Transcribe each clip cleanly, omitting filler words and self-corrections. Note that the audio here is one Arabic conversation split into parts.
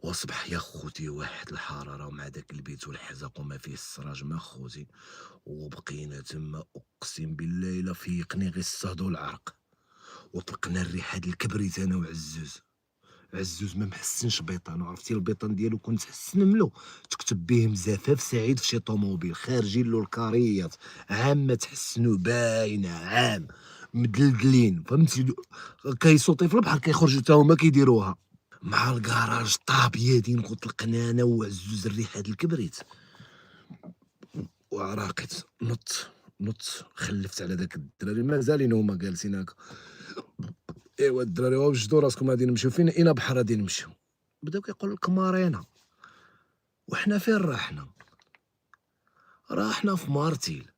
وأصبح يا خوتي واحد الحرارة ومع داك البيت والحزق وما فيه السراج ما خوتي، وبقينا تما أقسم بالله إلا فيقني غير الصهد والعرق، وطلقنا الريحة د الكبريت أنا وعزوز. عزوز ما محسنش بيطان، وعرفتي البيطان ديالو كنت حسنملو تكتب به مزفاف سعيد في شي طوموبيل خارجين له الكاريات عام ما تحسنوا باينه عام مدلدلين فهمتي كيصوتي في البحر كيخرجوا تا هما كيديروها مع الكراج طاب يدين وطلقنا انا وعزوز الريحه د الكبريت وعراقت نط خلفت على داك الدراري مازالين هما جالسين هكا. ايوا الدراري وجدوا راسكم غادي نمشيو فين؟ اين بحر غادي نمشيو؟ بداو كيقول لك مارينا. وحنا فين راحنا؟ راحنا في مارتيل،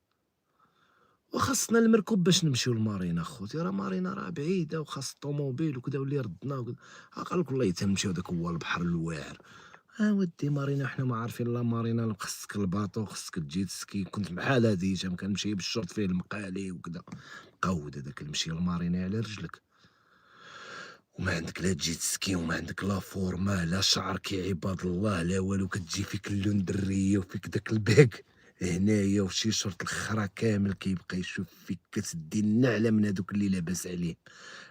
وخاصنا المركب باش نمشيو لمارينا خوتي، راه مارينا راه بعيده وخاص الطوموبيل وكذا واللي ردنا وكذا. قال لك والله تنمشيو هذاك هو البحر الواعر. ودي مارينا حنا ما عارفين لا مارينا، خصك الباطو خصك الجيت سكي، كنت بحال هادي ما كنمشي بالشرط فيه المقالي وكذا. قود هذاك المشي لمارينا على رجلك، وما عندك لا جيت سكي وما عندك لا فورما لا شعر كي عباد الله لا والو، كتجي فيك اللون دريه وفيك داك الباك هنايا وشي شرط الخرا كامل كيبقى يشوف فيك، كتدي النعله من هذوك اللي لاباس عليهم.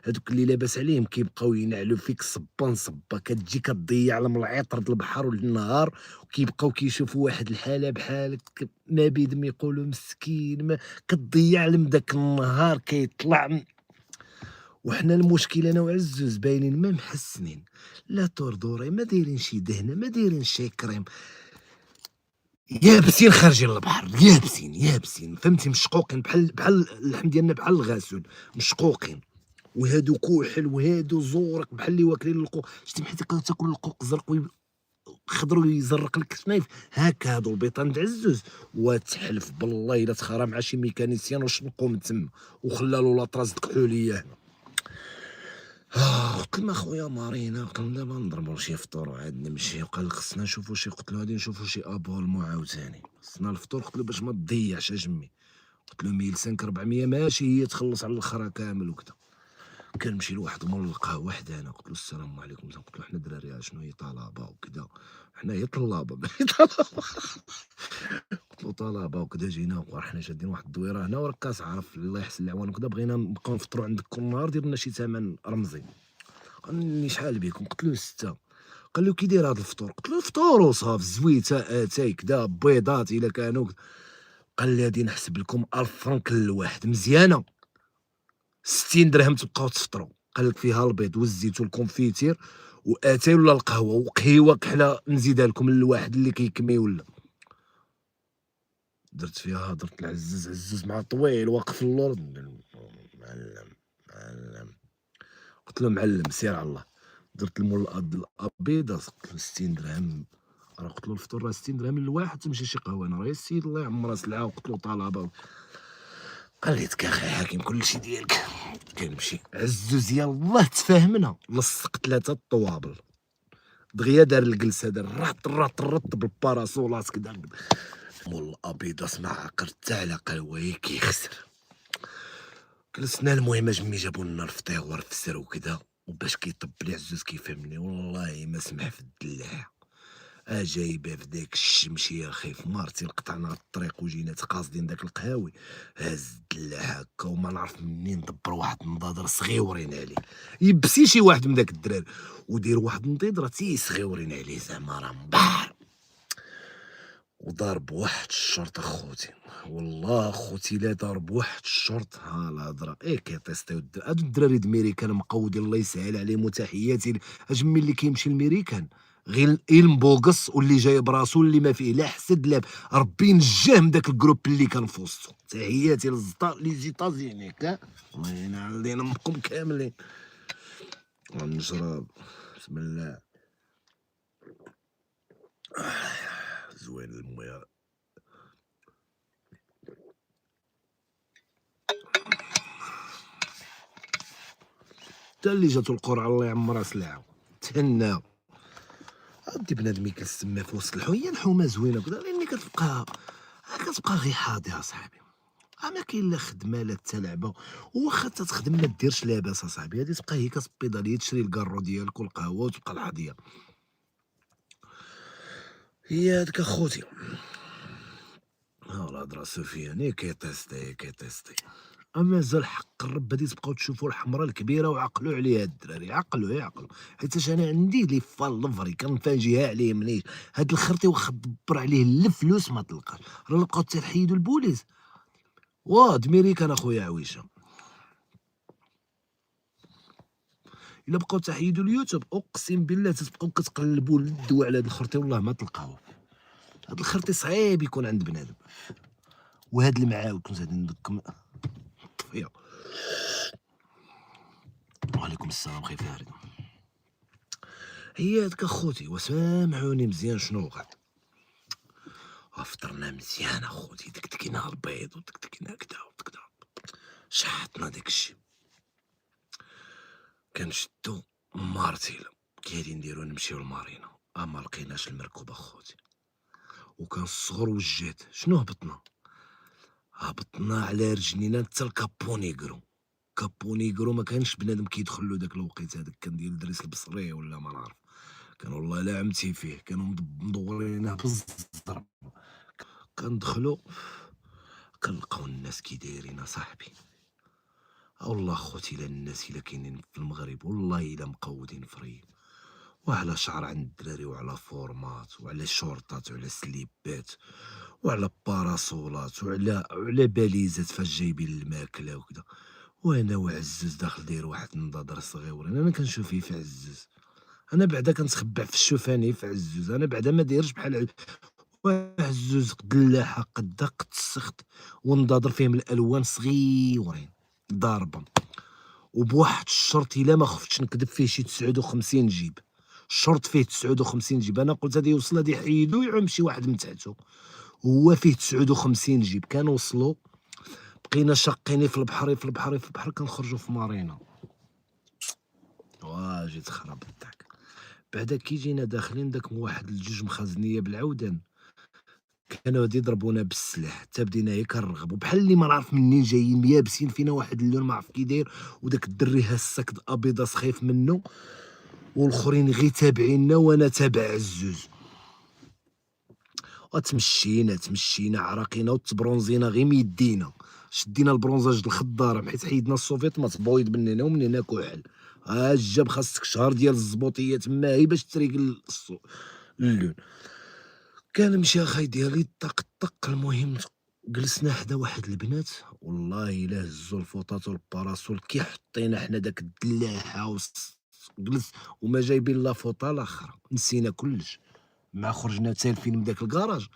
هذوك اللي لاباس عليهم كيبقاو ينعلو فيك صبا نصبا، كتجي كتضيع لهم العطر د البحر والنهار، وكيبقاو كيشوفوا واحد الحاله بحالك ما بيدم يقولوا مسكين، ما كتضيع لهم داك النهار كيطلع وحنا المشكل انا وعزوز باينين ما محسنين، لا طردوري ما دايرين شي دهنه ما دايرين شي كريم، يابسين خارجين للبحر يابسين فهمتي، مشقوقين بحال اللحم ديالنا بحال الغاسول مشقوقين، وهادو كحل وهادو زورق بحال اللي واكلين القوق. شتي بحال تاكل القوق زرق خضر ويزرق لك الشنايف هاكا. هادو البيطان د عزوز وتحلف بالله الا تخارى مع شي ميكانيسيان وشنقو من تما وخلالو لاطراز دكحوليه هنا. قلت لهم اخويا مارينا، قلت لهم دابا نضربو شي فطور وعاد نمشيو. قال لك خصنا نشوفو شي، قلت له غادي نشوفو شي ابولمو عاوتاني خصنا الفطور. قلت له باش ما تضيعش اجمي، قلت له 1005 400 ماشي هي تخلص على الاخر كامل وكذا. كنمشي لواحد مول القهوه وحدانا، قلت له السلام عليكم، قلت له حنا دراري شنو هي طلبه وكذا، حنا هي طلابه ماشي طلبه. قلت له طلبه وكذا جينا ورحنا شادين واحد الدويره هنا وراك كتعرف الله يحسن العوان وكذا، بغينا نبقاو نفطروا عندك كل نهار، دير لنا شي ثمن رمزي. قال لي شحال بكم؟ قلت له 6. قال له كي داير هذا الفطور؟ قلت له الفطور وصافي زويته اتاي كدا بيضات الا كانوا. قال لي غادي نحسب لكم 1000 فرنك للواحد مزيانه، 60 درهم تبقاو تفطروا. قال لك فيها البيض والزيت والكونفيتير واتاي ولا القهوه وقهيوه كحله نزيدها لكم للواحد اللي كيكمي ولا. درت فيها هضرت العزاز، عزاز مع طويل واقف اللور. معلم معلم، قلت له معلم سير على الله. درت المول الابيض قلت له 60 درهم، راه قلت له الفطور راه 60 درهم للواحد، تمشي شي قهوه انا راه السيد الله يعمرها سلعه، وقلت له طلبه. قال لي تكاخي حاكم كلشي ديالك. كنمشي عزوز يلاه تفاهمنا، لصق 3 الطوابل دغيا دار الجلسه، دار رط رط رط بالباراسولات كدا. مول الابيض اسمع عقر حتى على قهوه كيخسر. جلسنا المهم اجمي جابوا لنا الفطير والفسر وكذا، وباش كيطب لي عزوز كيفهمني والله ما سمح في الدلاع. جايبه في داك الشمشيه خيف مارتي، قطعنا الطريق وجينا تقاصدين داك القهاوي، هاز الدلاع هكا وما نعرف منين دبر واحد النضادر صغيورين عليه. يبسي شي واحد من داك الدراري ودير واحد النضيد راه صغيورين عليه زعما راه مبحر، وضارب واحد الشرط اخوتي. والله اخوتي لا ضارب واحد الشرط ها الهضره كيطيستيو هادو الدراري د ميريكان مقودين الله يسهل عليهم، وتحياتي اجمل اللي كيمشي لميريكان غير المبوقص واللي جاي براسو اللي ما فيه لا حسد لا ربي نجاه من داك الجروب اللي كان في وسطو. تحياتي لي زيتازيني كاع الله ينعل علينا امكم كاملين. غنشرب بسم الله. زوين المويه. حتى اللي جاتو القرعه الله يعمرها سلعه تهناو. عندي بنادم كيتسمى في وسط الحويه الحومه زوينه كدا، لاني كتبقى غير حاضي اصاحبي. ما كاين لا خدمه لا حتى لعبه، وواخا تخدم ما ديرش لاباس اصاحبي، هادي تبقى هي كتبيض عليا تشري الكارو ديالك والقهوه وتبقى الحاضيه. هي هاديك اخوتي الهضره سفياني كيتيستي مازال حق الرب هادي تبقاو تشوفوا الحمراء الكبيره وعقلوا عليها الدراري، عقلوا حيتاش انا عندي لي فالفري كنفاجئها عليه منيش هاد الخرتي واخا دبر عليه الفلوس ما تلقاش، راه بقاو تيحيدوا البوليس دميريكان اخويا عويشه، الا بقاو تحيدوا اليوتيوب اقسم بالله تتبقاو كتقلبوا للدوا على هاد الخرتي والله ما تلقاوه، هاد الخرتي صعيب يكون عند بنادم، وهاد المعاود كنت غادي ندكم طفيه. وعليكم السلام خي فارس. هي هاديك اخوتي وسامحوني مزيان شنو وقع، فطرنا مزيان اخوتي دكدكينا البيض ودكدكينا كدا وكدا، شحطنا داكشي كنشدو مارتيل كاين نديرو نمشيو للمارينا، ما لقيناش المركوب اخوتي، وكان الصغر وجات شنو هبطنا على رجلينا حتى الكابونيغرو، كابونيغرو ما كانش بنادم كيدخل له داك الوقيته هذاك كان ديال الدريس البصري ولا ما نعرف، كان والله لا عمتي فيه كانوا مدورينه بالزرب، كندخلو كنلقاو الناس كي دايرين اصاحبي، والله خوتي الا الناس الا كاينين في المغرب والله الا مقودين فري، وعلى شعر عند الدراري وعلى فورمات وعلى شورطات وعلى سليبات وعلى باراسولات وعلى باليزات فاش جايبين الماكله وكذا، وانا وعزوز داخل داير واحد النضادر صغيورين، انا كنشوف فيه في عزوز، انا بعدا كنتخبع في الشوفاني في عزوز، انا بعدا ما دايرش بحال وعزوز دلاحه قدا قد السخط ونضادر فيهم الالوان صغيورين ضاربه، وبواحد الشرط الا ما خفتش نكذب فيه شي 59 جيب، الشرط فيه 59 جيب، انا قلت هادي يوصل هادي يحيدو يعوم شي واحد من تحتو، هو فيه 59 جيب، كنوصلو بقينا شاقيني في البحر كنخرجو في مارينا، جيت خراب الضحك، بعدا كي جينا داخلين داك واحد الجوج مخازنيه بالعودان كانوا غادي يضربونا بالسلاح، حتى بدينا هي كنرغبو بحال اللي ما نعرف منين جايين يابسين فينا واحد اللون ما عرف كي داير، وداك الدري هاز الساك ابيضاس خايف منه، والاخرين غير تابعيننا وانا تابع عزوز، تمشينا عراقينا وتبرونزينا غير ميدينا، شدينا البرونزاج الخضاره حيت حيدنا السوفيط ما تبويض من هنا ومن هنا كحل، جاب خاصك شهر ديال الزبوطيه تما هي باش تريق اللون، كان مشى اخاي ديالي طق المهم جلسنا حدا واحد البنات والله الا هزو الفوطات والباراسول كي حطينا حنا داك الدلاحه جلس وما جايبين لا فوطه لا اخرى، نسينا كلش، مع خرجنا تالفين من داك الكراج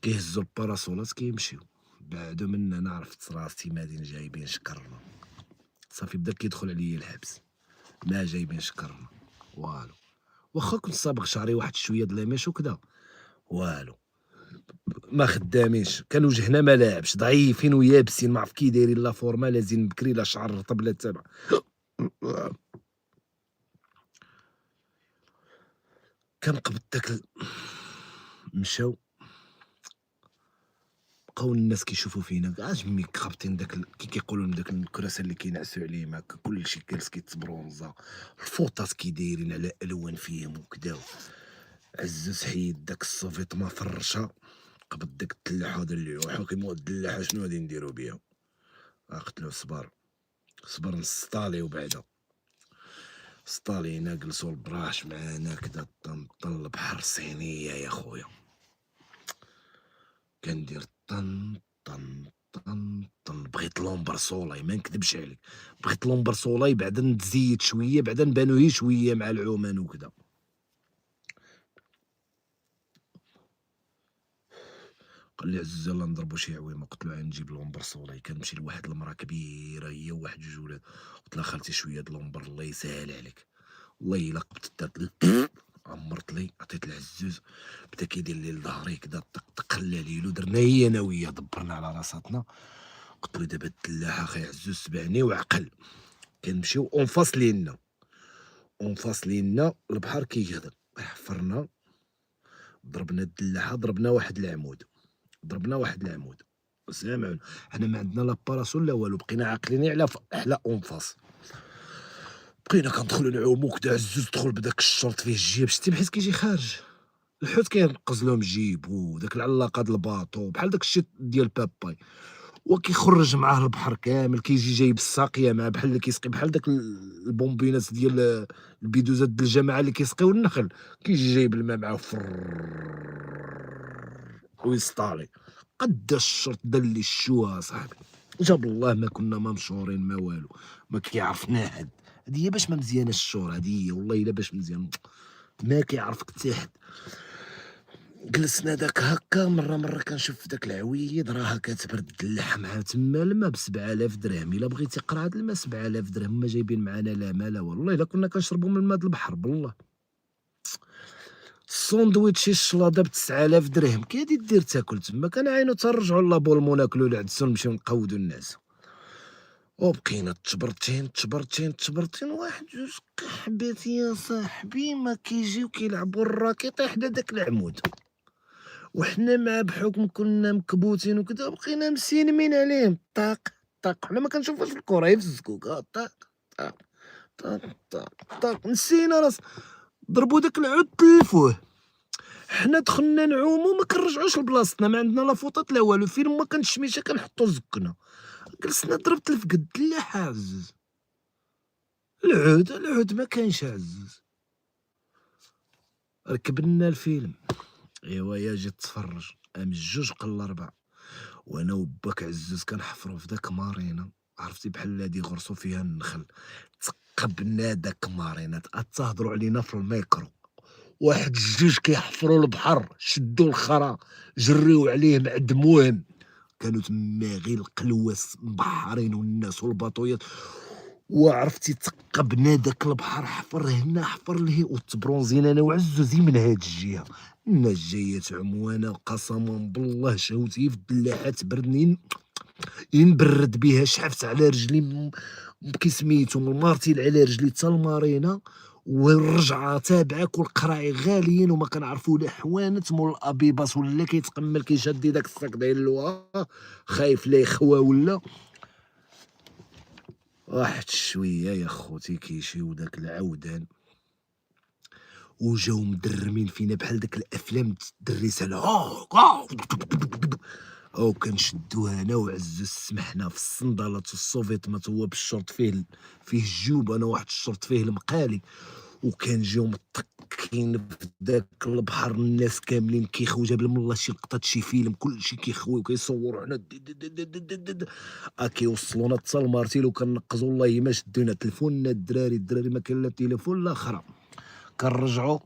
كيهزو الباراسولات كيمشيو، بعدو من هنا عرفت راسي مادين جايبين شكرنا، صافي بدا كيدخل عليا الحبس، ما جايبين شكرنا والو، واخا كنت صابغ شعري واحد شويه د لاميش وكذا والو، ما خدامينش، كان وجهنا ما لاعبش، ضعيفين ويابسين ما عرف كي دايرين لا فورما لازين بكري لا شعر رطب لا تابع. كنقبض مشاو بقاو الناس كيشوفوا فينا كاع جمي خابطين داك كي كيقولوا داك الكراسه اللي كينعسوا عليهم هكا كلشي جالس كيتبرونزا، الفوطات كي دايرين على الوان فيهم وكدا، عزوز حيد داك الصوفيط ما فرشها، قبض داك الدلاحه هذا اللي حكموا الدلاحه شنو غادي نديرو بها، قتلو صبر نسطاليو بعدا، سطالينا جلسوا البراش معانا كدا طن البحر صينيه يا خويا، كندير طن بغيت لومبرسولاي ما نكذبش عليك، بغيت لومبرسولاي بعدا نتزيد شويه بعدا نبانو هي شويه مع العومان وكدا، قال لي عزوز يلاه نضربو شي عويمه، قلت له نجيب لومبرسولاي، كنمشي لواحد المراه كبيره هي وواحد جوج ولاد، قلت لها خالتي شويه د لومبر الله يسهل عليك، والله الا قبضت دارت عمرت لي عطيت العزوز بدا كيدير لي لظهري كدا طق خلاليلو درنا هي انا وياه دبرنا على راساتنا، قلت له دابا الدلاحه اخي عزوز سبعني وعقل، كنمشيو اونفاصلينا البحر كيهضر، حفرنا ضربنا الدلاحه ضربنا واحد العمود سامعون، حنا ما عندنا لا باراسول لا والو، بقينا عاقلين على اونفاس، بقينا كندخلو نعومو كدا عزوز دخل بداك الشرط فيه الجيب شتي بحيت كيجي خارج، الحوت كينقز لهم جيبو، داك العلاقة د الباطو بحال داك الشيء ديال باباي، وكيخرج معاه البحر كامل، كيجي جايب الساقية معاه بحال اللي كيسقي بحال داك البومبينات ديال البيدوزات د الجماعة اللي كيسقيو النخل، كيجي جايب الماء معاه ويسطالي. قدا الشرط دار لي الشوها أصاحبي، جاب الله ما مشهورين ما والو، ما كيعرفنا حد، هادي هي باش ما مزياناش الشهرة، هادي هي والله إلا باش مزيان ما كيعرفك حتى حد. جلسنا داك هكا مرة كنشوف داك العويد راها كتبرد اللحم عا تما الماء ب7000 درهم، إلا بغيتي قرا هاد الماء 7000 درهم، ما جايبين معانا لا ما لا والله إلا كنا كنشربو من الماء د البحر بالله. الساندويتشي الشلاضة ب9000 درهم، كي غادي دير تاكل تما، كنعاينو حتى نرجعو لابولمو ناكلو العدسو ونمشيو نقودو الناس. وبقينا تبرتين واحد جوج كحبات يا صاحبي ما كيجيو كيلعبو الراكيطة حدا داك العمود. وحنا مع بحكم كنا مكبوتين وكذا بقينا مسينمين عليهم طاق طاق، حنا ما كنشوفوش في الكورة غير في الزقوق طاق طاق طاق طاق طاق، نسينا ضربوا داك العود تلفوه. حنا دخلنا نعومو ما كنرجعوش لبلاصتنا، ما عندنا لا فوطات لا والو، فين ما كانت الشميشه كنحطو زكنا. جلسنا ضربت الفقد لا عزوز، العود ما كانش عزوز. ركبنا الفيلم، ايوا يا جيت تفرج، ام الجوج قل 4، وانا وباك عزوز كنحفرو في داك مارينا، عرفتي بحال هادي غرسو فيها النخل، تقبنا داك مارينا تهضروا علينا في الميكرو، واحد الجوج كيحفروا البحر، شدوا الخرا جريو عليه معدموهم، كانوا تما غير القلواس مبحرين والناس والباطويات، وعرفتي تقبنا داك البحر، حفر هنا حفر لهي، وتبرونزينا انا وعزوزي من هاد الجهه، الناس جايه عموانه قسما بالله شهوتي في الدلاحات بردنين ينبرد بها، شحفت على رجلي كي سميتو من المارتيل على رجلي حتى المارينا، والرجعه تابعك والقراعي غاليين وما كنعرفو لا حوانت مول الابيباس ولا كيتقمل كيشدي داك الصاك داير اللوها خايف لا يخوى ولا. واحد شويه يا خوتي كيجيو داك العودان وجاو مدرمين فينا بحال داك الافلام الدريسه او كنشدوها انا وعزوز سمحنا في الصندالات والسوفيتمات، هو بالشرط فيه الجوب، انا واحد الشرط فيه المقالي، وكنجيو مطكين في داك البحر، الناس كاملين كيخويو جاب لهم الله شي لقطات شي فيلم كلشي كيخوي وكيصوروا حنا كيوصلونا حتى المارتيل وكنقزوا والله ما شدونا تليفوننا الدراري ما كان لا تليفون لا خرا. كنرجعوا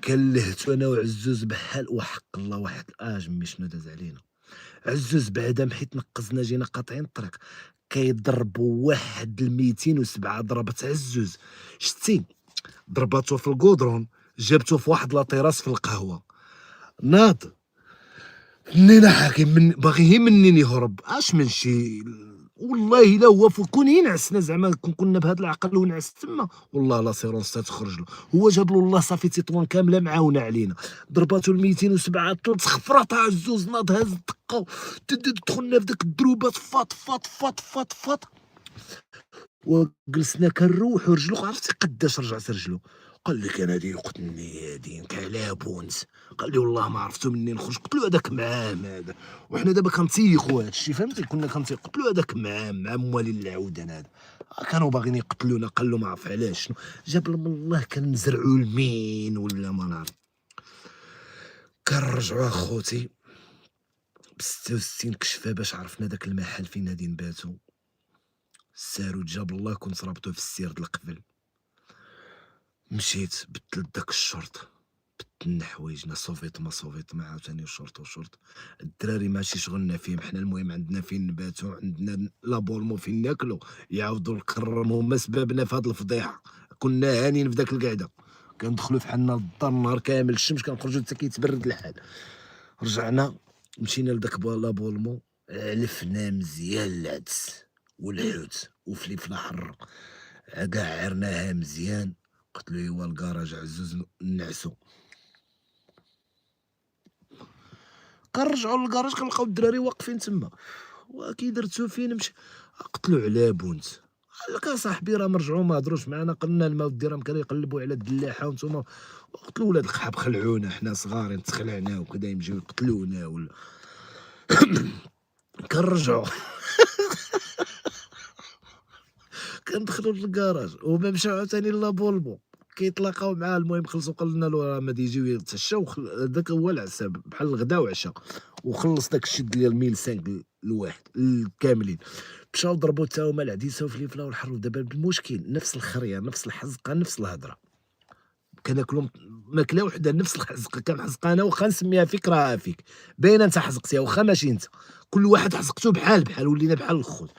كنلهتو انا وعزوز بحال وحق الله واحد مي شنو داز علينا. عزوز بعدا حيت نقزنا جينا قاطعين الطريق، كيضربوا واحد 207 ضربت عزوز، شتي ضرباتو في الكودرون، جابتو في واحد لاطيراس في القهوه، ناض منين حاكم من باغي غير منين يهرب من شي، والله الا هو كون ينعسنا زعما كنا بهذا العقل ونعس تما والله لا سيرونس تخرج له، هو جاب له الله صافي تطوان كامله معاونه علينا، ضرباتو ال 207 ثلاث خفرات عزوز، ناض هاز الدقه دخلنا في داك الدروبات فاط فاط فاط فاط فاط، وجلسنا كنروحو رجلو عرفتي قداش رجعت رجلو، قال لي كان غادي يقتلني هادي على بونس، قال لي والله ما عرفتو منين نخرج، قلت له هذاك معام هذا، وحنا دابا كنتيخو هادشي فهمتي، كنا كنتيخ، قلت له هذاك معام موالي العودان هذا، كانوا باغيين يقتلونا، قال له ما عرف علاش شنو، جاب لهم الله كنزرعوا المين ولا ما نعرف. كنرجعوا اخوتي ب66 كشفه باش عرفنا داك المحل فين غادي نباتو، الساروت جاب الله كنت رابطو في السير د القفل، مشيت بدلت داك الشورت، بدلنا حوايجنا صوفيط ما عاوتاني شورت، الدراري ماشي شغلنا فيهم، حنا المهم عندنا فين نباتو، عندنا لابورمو فين ناكلو، يعاودو الكرم هما سبابنا في هاد الفضيحة، كنا هانيين في داك القعدة، كندخلو فحالنا للدار النهار كامل الشمس، كنخرجو حتى كيتبرد الحال، رجعنا مشينا لداك لابورمو، علفنا مزيان العدس والحوت وفليفله حرة، كاع عرناها مزيان، قلت له ايوا الكراج عزوز نعسو، كنرجعو للكراج كنلقاو الدراري واقفين تما، وكي درتو فين مشي، قلت له على بونت، قال لك اصاحبي راه ما رجعوا ما هضروش معانا، قلنا لهم اودي راهم كانوا يقلبوا على الدلاحه وانتم. قلت له ولاد القحاب خلعونا حنا صغارين تخلعنا وكذا يمشيو يقتلونا ولا. كنرجعوا كندخلوا للكراج وما مشاو عاوتاني لا بولبو كيتلاقاو معاه. المهم خلصوا، قال لنا راه ما يجيو يتعشاو هذاك هو العشاء بحال الغدا وعشاء. وخلص داك الشد ديال 1500 الواحد كاملين. مشاو ضربوا تا هما العديسه وفليفله والحر. ودابا المشكل نفس الخريه نفس الحزقه نفس الهضره. كناكلو ماكله وحده نفس الحزقه. كنحزق انا واخا نسميها فيك راها فيك، باينه انت حزقتيها واخا ماشي انت. كل واحد حزقته بحال بحال، ولينا بحال الخوت.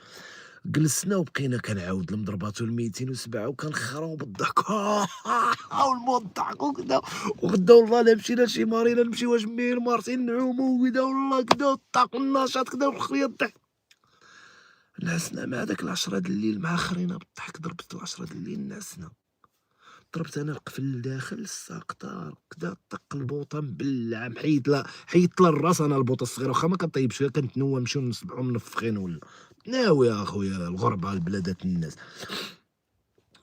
جلسنا وبقينا كنعاود المضربات وال207 وكنخراو بالضحك والموت الضحك وكذا. وغدا والله لا مشينا لشي مارينا نمشيو جميع مارتين نعومو وكذا والله كذا والطاق والنشاط كذا والخريه الضحك. نعسنا مع داك 10 د الليل مع خرينا بالضحك. ضربت 10 د الليل نعسنا. ضربت انا القفل لداخل الساقطه كدا طق البوطه مبلعه حيت لها الراس. انا البوطه الصغيره واخا ما كنطيبش فيها كنتنوى نمشيو نصبحو منفخين ولا ناوي يا اخويا الغربه البلادات الناس.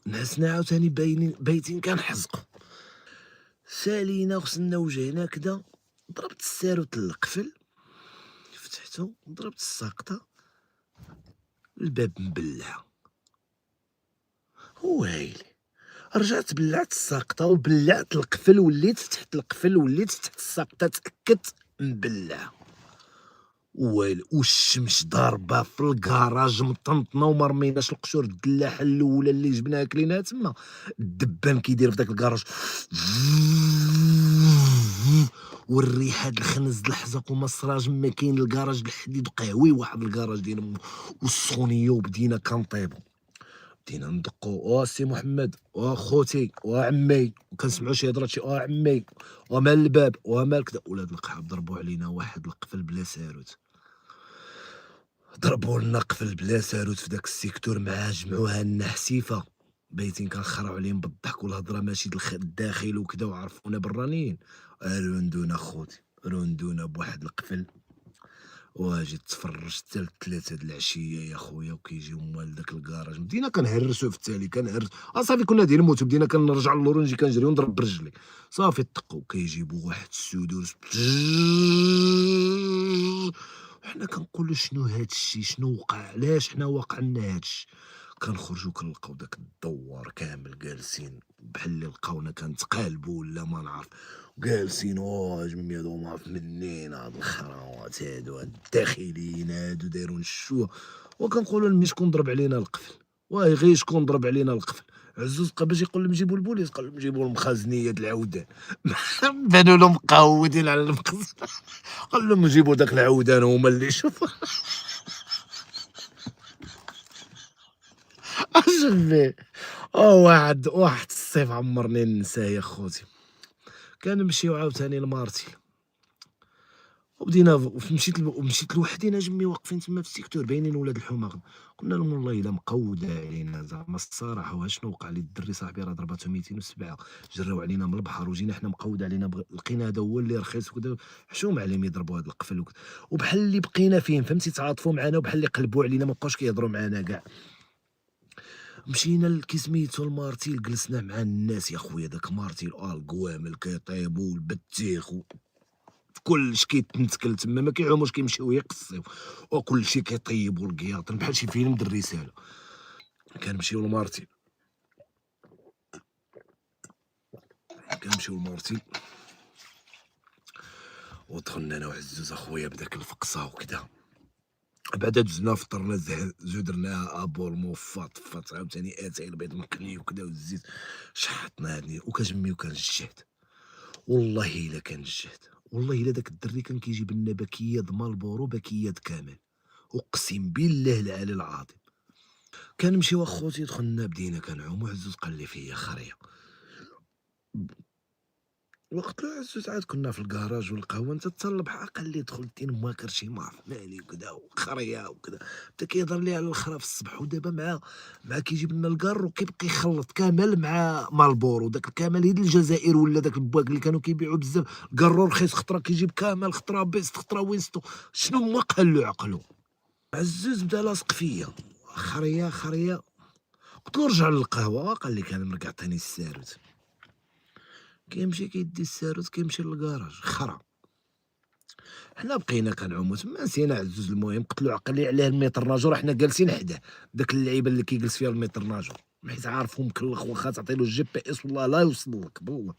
نعسنا عاوتاني بايتين كنحزقو. سالينا وصلنا وجهنا كدا. ضربت الساروت للقفل فتحتو ضربت الساقطه الباب مبلع. ويلي رجعت بلعت الساقطه وبلعت القفل وليت فتحت القفل وليت فتحت الساقطه تاكدت مبلع. ويلي والشمس ضاربه في الكراج مطنطنه وما رميناش القشور. الدلاحه الاولى اللي جبناها كليناها تما. الدبان كيدير في داك الكراج والريحه د الخنز د الحزق ومسراج ما كاين. الكراج الحديد قهوي واحد الكراج ديال والسخونيه. وبدينا كنطيبو بدينا ندقو سي محمد خوتي عمي. وكنسمعوا شي هضرات شي عمي ومال الباب ومال كذا. ولاد القحاب ضربوا علينا واحد القفل بلا ساروت. ضربوا لنا قفل بلا ساروت في داك السيكتور مع جمعوها لنا حسيفه. بايتين كنخرعوا عليهم بالضحك والهضره ماشي الداخل وكذا. وعرفونا برانيين. روندونا خوتي روندونا بواحد القفل. واجي تفرجت حتى ل3 د العشيه يا خويا. وكيجيو مال داك الكراج بدينا كنهرسو في التالي كنهرس. صافي كنا دايرين نموتو. بدينا كنرجع للور نجي كنجري ونضرب برجلي. صافي طقوا كيجيبوا واحد السدوس وحنا كنقولوا شنو هادشي شنو وقع علاش حنا واقع لنا هادشي. كنخرجوا كنلقاو داك الدوار كامل جالسين بحال اللي لقاونا كنتقالبوا ولا ما نعرف. جالسين جميع هادو ما عرف منين هاد الخراوات هادو الداخليين هادو دايرون الشو. وكنقولوا لهم شكون ضرب علينا القفل. غير شكون ضرب علينا القفل. عزوز بقى باش يقول لهم جيبوا البوليس. قال لهم جيبوا المخازنيه د العودان. بانوا لهم مقودين على المخزن. قال لهم جيبوا داك العودان هما اللي شوفوا. اجل واحد الصيف عمرني ننساه يا خوتي. كنمشيو عاوتاني لمارتي وبدينا مشيت لوحدي. جمي واقفين تما في السيكتور باينين ولاد الحماق. قلنا لهم والله الا مقوده علينا زعما الصراحه. وشنو وقع لي الدري صاحبي راه ضربته 207 جراو علينا من البحر وجينا حنا مقود علينا. لقينا هذا هو اللي رخيص وكذا. حشوم عليهم يضربوا هذا القفل وكذا. وبحال اللي بقينا فيهم فهمتي تعاطفوا معنا وبحال اللي قلبوا علينا ما بقاوش كيهضروا معنا كاع. مشينا لكيسميتو المارتيل جلسنا مع الناس يا خويا. داك مارتيل القوامل كيطيبوا البتيخ كلشي كيتنتكل تما ما كيعوموش كيمشيو يقصيو. وكلشي كيطيبوا الكياطن بحال شي فيلم د الرساله. كنمشيو لمارتيل ودخلنا انا وعزوز اخويا بداك الفقصه وكذا. بعدا دزنا فطرنا زودرنا ابول موفط فط عاوتاني اتاي البيض مقلي وكذا والزيت. شحطنا هادي وكنجميو كنجهد. والله الا كنجهد. والله الا داك الدري كان كيجيب لنا باكيات مالبورو باكيات كامل. اقسم بالله العلي العظيم. كنمشيو اخوتي دخلنا بدينا كنعومو. عزوز قال لي فيا خريه. وقت لا عزوز عاد كنا في الكراج والقهوه انت حتى البحر. قال لي دخلتي ما كرشي ما عرف مالي وكذا وخريه وكذا. بدا كيهضر لي على الخرا في الصبح. ودابا مع كيجيب لنا الكار وكيبقى يخلط كامل مع مالبورو. داك الكامل هي الجزائر ولا داك البواك اللي كانوا كيبيعوا بزاف. كارو رخيص خطره كيجيب كامل خطره بيست خطره وينستو. شنو ما قال له عقلو. عزوز بدا لاصق فيا خريه قلت له رجع للقهوة، قال لي كان مرك عطيني الساروت، كيمشي كيدي الساروت كيمشي للكراج خرا. حنا بقينا كنعومو تما نسينا عزوز. المهم قلت له عقل لي عليه الميتر ناجور، حنا جالسين حداه، داك اللعيبه اللي كيجلس فيها الميتر ناجور حيت عارفو مكلخ، واخا تعطي له الجي بي اس والله لا يوصل لك بالله.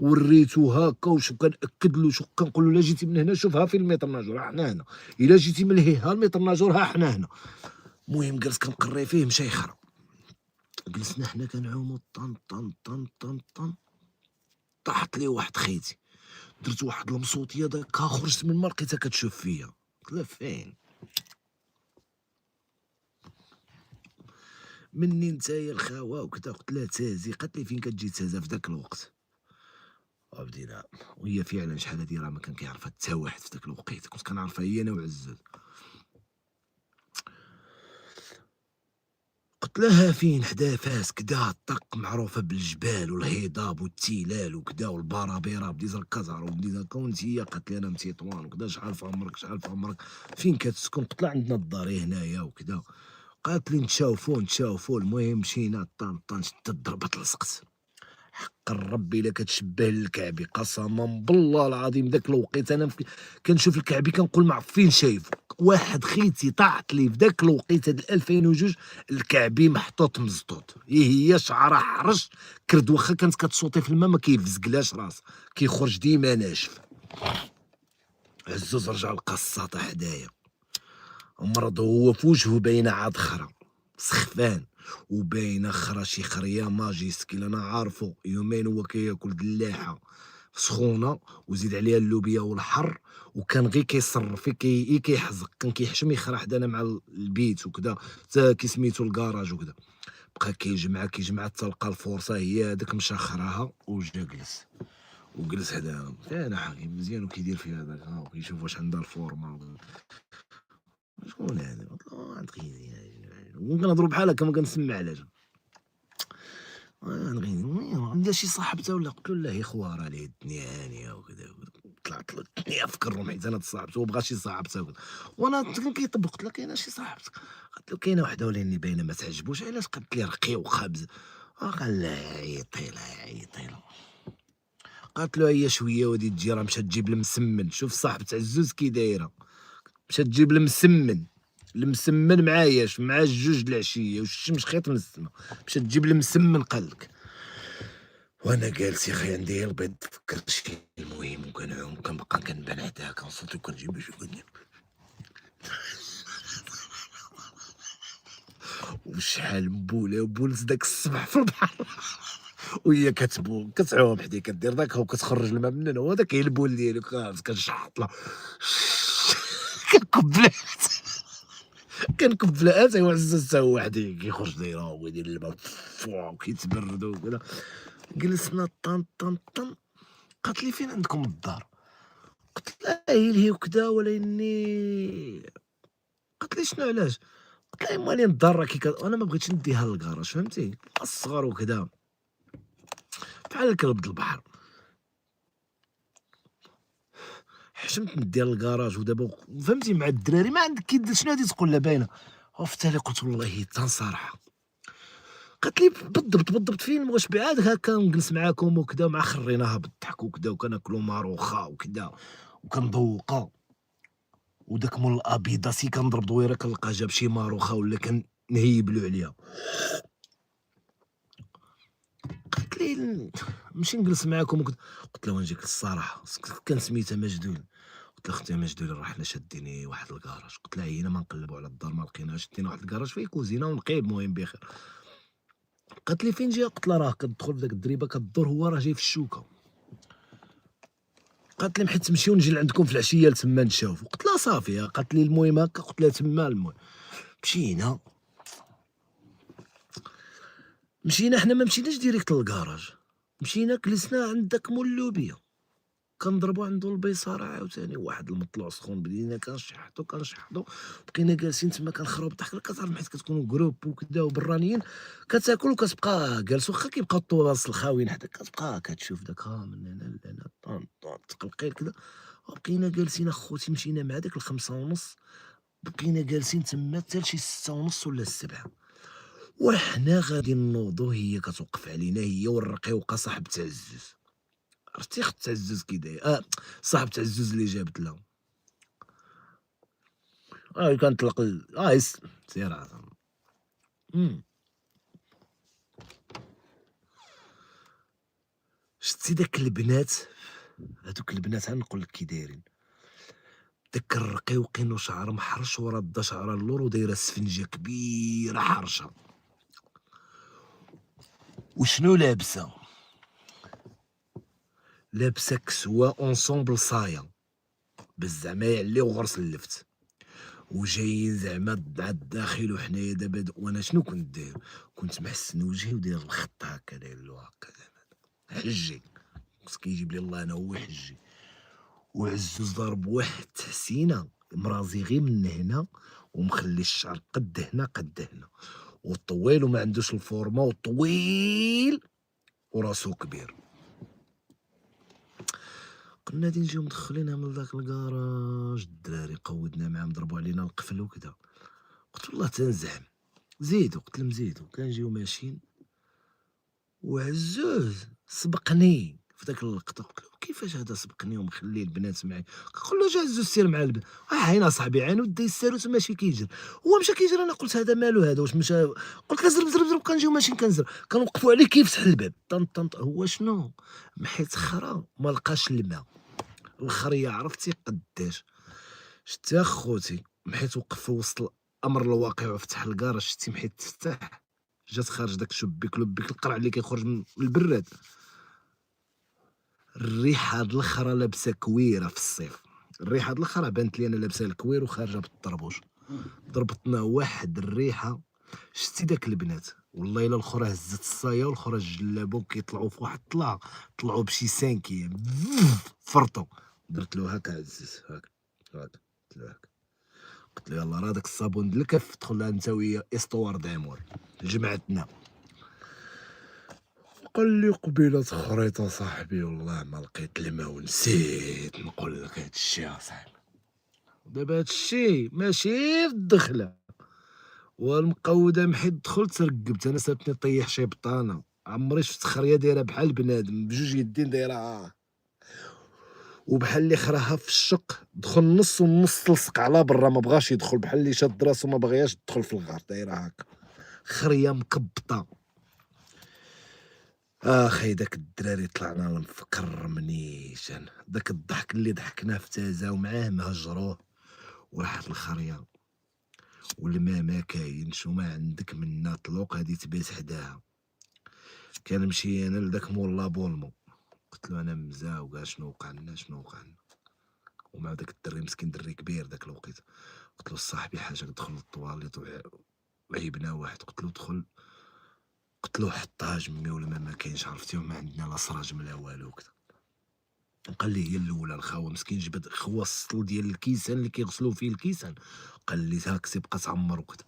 وريتو هاكا وشو كنأكد له، شو كنقول له الا جيتي من هنا شوف ها فين الميتر ناجور، ها حنا هنا، الا جيتي من لهيه ها الميتر ناجور، ها حنا هنا. المهم جلس كنقري فيه مشى يخرا. جلسنا حنا كنعومو طن طن طن طن طن، طاحت لي واحد خيتي، درت واحد المصوتيه داكا، خرجت من الماء لقيتها كتشوف فيا، قلت لها فين مني نتايا الخاوه وكذا، قلت لها تازي، قالت لي فين كتجي تازا في ذاك الوقت. وبدينا، وهي فعلا شحال هادي راه ما كان كيعرفها حتى واحد في ذاك الوقيته، كنت كنعرفها هي انا وعزاز. قلت لها فين حدا فاس كدا طق، معروفه بالجبال والهضاب والتلال وكدا والبرابيره بديت الكزر وبديت هكا، وانت هي قالت لي انا من تطوان وكدا، شحال في عمرك شحال في عمرك، فين كتسكن، قلت لها عندنا الدار هنايا وكدا، قالت لي نتشاوفوا. المهم مشينا طن طن، شدت ضربت لصقت، حق الرب الا كتشبه للكعبي، قسما بالله العظيم ذاك الوقيت انا كنشوف الكعبي كنقول مع فين شايفو. واحد خيتي طاحت لي في ذاك الوقيته د 2002، الكعبي محطوط مزطوط، هي شعرها حرش كرد، واخا كانت كتصوتي في الماء ما كيفزقلاش راسها، كيخرج ديما ناشف. عزوز رجع لقى الساطا حدايا، مرض هو في وجهه باينه عاد خرا سخفان، وباينه خرا شي خريه ماجيسكيل، انا عارفو يومين هو كياكل دلاحه سخونه وزيد عليها اللوبيا والحر، وكان غير كيصرف كيحزق، كان كيحشم يخرا حدانا مع البيت وكذا، حتى كي سميتو الكراج وكذا، بقى كيجمع حتى لقى الفرصه هي هذاك مشى خراها وجا جلس، وجلس حداها، انا حكيم مزيان وكيدير في هذاك، وكيشوف واش عندها الفورما. شكون هذا؟ قلت له عند خيي، وكنهضروا بحال هكا ما كنسمع علاش. عند خيي عندها شي صاحبتها ولا؟ قلت له لا هي خوار عليه الدنيا هانيه وكذا، طلعت له الدنيا في كرهم حيت انا تصاحبت، هو بغا شي صاحبتها وكذا، وانا كان كيطبق، قلت له كاينه شي صاحبتك؟ قالت له كاينه وحده ولكن باينه ما تعجبوش، علاش؟ قالت لي رقي وخبز. قال لها عيطي لها. قالت له هي شويه ودي تجي، راه مشات تجيب المسمن، شوف صاحبة عزوز كي دايره، مشات تجيب المسمن معاياش مع الجوج العشيه والشمس خيط من السما، مشات تجيب المسمن قالك. وانا جالس يا خي عندي البيض فكرت شي المهم، وكنعوم كنبقى كنبان حداها كنصوت وكنجيب شي كندير، وشحال مبوله وبولت داك الصبح في البحر وهي كتعوم حدي كدير داك وكتخرج الماء من هنا، وهذاك هي البول ديالي كنشحط له كنكب كنكب في الاتاي وعزاز حتى هو وحدي كيخرج دايره ويدير الماء وكيتبردوا وكذا. جلسنا طن طن طن، قالت لي فين عندكم الدار؟ قلت لها هي لهي وكذا ولكني، قالت لي شنو علاش؟ قلت لها مالين الدار راه انا ما بغيتش نديها للكراج فهمتي، الصغار وكذا بحال الكلب د البحر، حشمت نديها للكراج ودابا فهمتي مع الدراري ما عندك شنو غادي تقول لها باينه. وفي التالي قلت والله تنصرح. قالت لي بالضبط فين، واش بعاد هكا نجلس معاكم وكذا، مع خريناها بالضحك وكذا، وكناكلوا ماروخا وكذا وكنذوقها، وداك مول الابيضاسي كنضرب دويره كنلقاه جاب شي ماروخا ولا كنهيبلو عليها. قالت لي نمشي نجلس معاكم وكذا، قلت لها ونجيك الصراحه كان سميتها مجدول، قلت لها اختي مجدول راه حنا شاديني واحد الكراج، قلت لها عينا ما نقلبوا على الدار ما لقيناش، شدينا واحد الكراج فيه كوزينه ونقيب المهم بخير. قالت لي فين جاي؟ قلت لها راه كتدخل في داك الدريبه كدور، هو راه جاي في الشوكه. قالت لي حيت تمشيو نجي لعندكم في العشيه لتما نشوفو، قلت لها صافي. قالت لي المهم هكا، قلت لها تما المهم مشينا. حنا ما مشيناش ديريكت للكراج، مشينا جلسنا عند داك مول اللوبيا كنضربو عنده البيصاره عاوتاني، واحد المطلوع سخون بدينا كنشحطو بقينا جالسين تما كنخربوا بالضحك، كتعرف حيت كتكونوا جروب وكذا وبرانيين، كتاكل وكتبقى جالس، واخا كيبقاو الطوباس الخاويين حداك كتبقى كتشوف داك من هنا لهنا طون طون تقلقيل كذا. وبقينا جالسين اخوتي، مشينا مع داك ال5:30، بقينا جالسين تما حتى لشي 6:30 ولا 7. وحنا غادي نوضو هي كتوقف علينا هي والرقيوقة صاحبة عزوز، عرفتي اخت عزوز كي داير صاحبة عزوز اللي جابت لها، كنطلق سير عاد. إمم. شتي داك البنات، هادوك البنات نقول لك كي دايرين، داك الرقيوقين وشعر محرش وراده شعرها اللور ودايره سفنجة كبيرة حرشة، وشنو لابسة؟ لابسة كسوة اونسومبل صايا، باش زعما يعليو غرس اللفت، وجايين زعما مع الداخل وحنايا دابا وانا شنو كنت داير؟ كنت محسن وجهي وداير الخط هكا داير له هكا زعما حجي، خص كيجيب لي الله انا هو يحجي، وعزوز ضارب واحد تحسينة مرازي غير من هنا ومخلي الشعر قد هنا قد هنا، وطويل وما عندوش الفورمة وطويل وراسو كبير. قلنا غادي نجيو مدخلينها من داك الكراج، الدراري قودنا معاهم ضربوا علينا القفل وكذا، قلت والله تنزعم، زيدو قلت لهم زيدو، كنجيو ماشيين وعزوز سبقني في داك اللقطة، قلت له كيفاش هذا سبقني ومخلي البنات معايا، كنقول له جا عزوز سير مع البنات، عين اصاحبي عين ودا يسالوت ماشي كيجري، هو مشى كيجري، انا قلت هذا مالو هذا واش مشى، قلت له زرب زرب زرب، كنجيو ماشيين كنزرب، كنوقفوا عليه كيفتح الباب طن طن هو شنو محيت خرا ما لقاش الماء، الخريه عرفتي قداش، شتي اخوتي محيت وقف في وسط الامر الواقع وفتح الكراج، شتي محيت تفتح جات خارج داك شبيك لبيك القرع اللي كيخرج من البراد، الريحة هاد الأخرى لابسة كويرة في الصيف، الريحة هاد الأخرى بانت لي أنا لابسة الكوير وخارجة بالطربوش، ضربتنا واحد الريحة، شتي داك البنات والله إلا الأخرى هزت الصايا والأخرى الجلابة وكيطلعوا في واحد الطلعة، طلعوا بشي 5 أيام فرطوا، درت له هاكا عزيز هاكا هاكا، قلت له هاكا، قلت له يلاه راه داك الصابون د الكف دخلها انت وهي اسطوار دامور جمعتنا. قال لي قبيلة خريطة صاحبي والله ما لقيت الماء ونسيت نقول لك هاد الشي يا صاحبي، دابا هاد الشي ماشي في الدخلة، والمقودة محيت دخلت ترقبت انا سالتني طيح شي بطانة، عمري شفت خرية دايرة بحال بنادم بجوج يدين دايرة وبحال اللي خراها في الشق، دخل نص والنص تلصق على برا ما بغاش يدخل، بحال اللي شاد راسو ما بغياش تدخل في الغار دايرة هاكا، خرية مكبطة. اخي داك الدراري طلعنا لنفكر منيشان، داك الضحك اللي ضحكناه في تازا ومعاه مهجروه، واحد الخريه والما ما كاينش وما عندك منا طلوق هادي تبات حداها، كنمشي انا لداك مول لابولمون، قلت له انا مزاوقه شنو وقع لنا شنو وقع لنا، ومع داك الدري مسكين دري كبير داك الوقيته، قلت له صاحبي حاجه دخل للطواليت وعيبنا واحد، قلت له دخل، قلت له حطها جمي ولا ما كاينش عرفتي وما عندنا لا سراج لا والو كذا، قال لي هي الاولى الخاوه مسكين جبد خوا السطل ديال الكيسان اللي كيغسلوا فيه الكيسان، قال لي هاك سي بقى تعمر وكذا،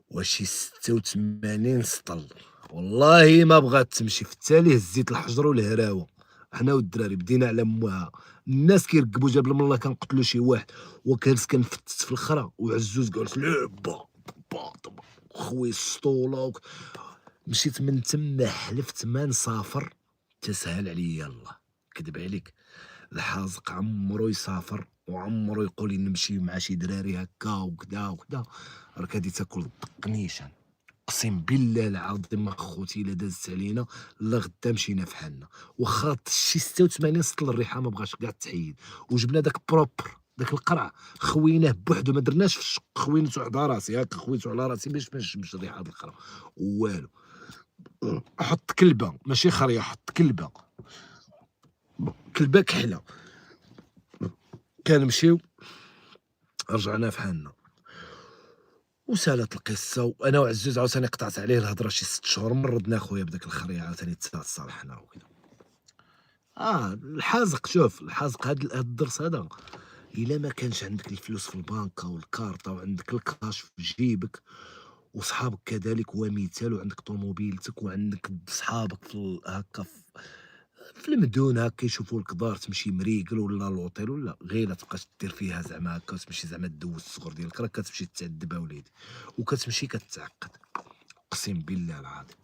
وشي 86 سطل، والله ما بغات تمشي، في التالي هزيت الحجر والهراوه، حنا والدراري بدينا على موها، الناس كيركبوا جاب من الله كنقتلوا شي واحد، وكالس كنفتت في الخرا وعزوز جالس لا با با با خوي السطوله مشيت من تما حلفت ما نسافر، تسهل عليا الله كذب عليك، الحازق عمرو يسافر وعمرو يقول لي نمشي مع شي دراري هكا وكذا وكذا، راك غادي تاكل الدق نيشان، اقسم بالله العظيم اخوتي الا دازت علينا لا غدا مشينا في حالنا، واخا شي 86 سطل الريحه ما بغاش كاع تحيد، وجبنا داك بروبر داك القرع خويناه بوحدو ما درناش في الشق، خوينتو على راسي هكا خويتو على راسي باش ما نشمش الريحه د القرع والو، حط كلبه ماشي خريه، حط كلبه، كلبه كحله، كنمشيو رجعنا في حالنا، وسالت القصه، وانا وعزوز عاوتاني قطعت عليه الهضره شي 6 شهور، مرضنا خويا بداك الخريه عاوتاني تصالحنا وكذا. الحازق شوف الحازق هاد الدرس هذا، الا ما كانش عندك الفلوس في البنكه والكارطه وعندك الكاش في جيبك وصحابك كذلك ومثال، وعندك طوموبيلتك وعندك صحابك هكا في المدن هكا يشوفوا لك دار تمشي مريقل ولا لوطيل ولا غير تبقاش دير فيها زعما هكا وتمشي زعما دوز الصغر ديالك، راك كتمشي تعذب اوليدي وكتمشي كتعقد. أقسم بالله العظيم.